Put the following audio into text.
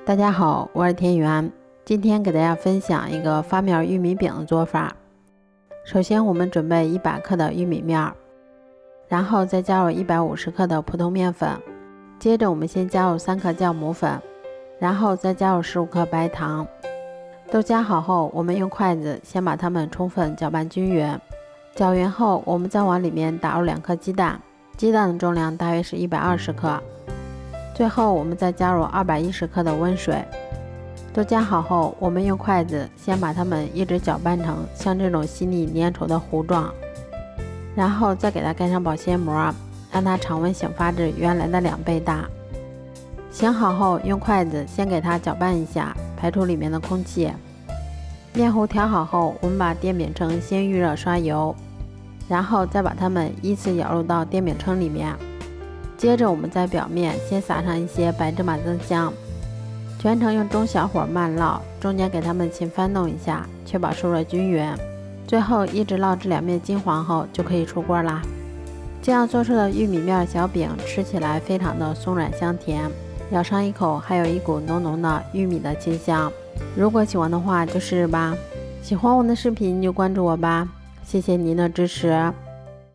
大家好，我是田园，今天给大家分享一个发面玉米饼的做法。首先我们准备100克的玉米面，然后再加入150克的普通面粉，接着我们先加入3克酵母粉，然后再加入15克白糖。都加好后，我们用筷子先把它们充分搅拌均匀。搅匀后，我们再往里面打入2颗鸡蛋，鸡蛋的重量大约是120克。最后我们再加入210克的温水。都加好后，我们用筷子先把它们一直搅拌成像这种细腻粘稠的糊状，然后再给它盖上保鲜膜，让它常温醒发至原来的2倍大。醒好后，用筷子先给它搅拌一下，排出里面的空气。面糊调好后，我们把电饼铛先预热刷油，然后再把它们依次舀入到电饼铛里面。接着我们在表面先撒上一些白芝麻增香，全程用中小火慢烙，中间给它们勤翻弄一下，确保受热均匀。最后一直烙至2面金黄后就可以出锅啦。这样做出的玉米面小饼吃起来非常的松软香甜，咬上一口还有一股浓浓的玉米的清香。如果喜欢的话就试试吧。喜欢我的视频就关注我吧，谢谢您的支持。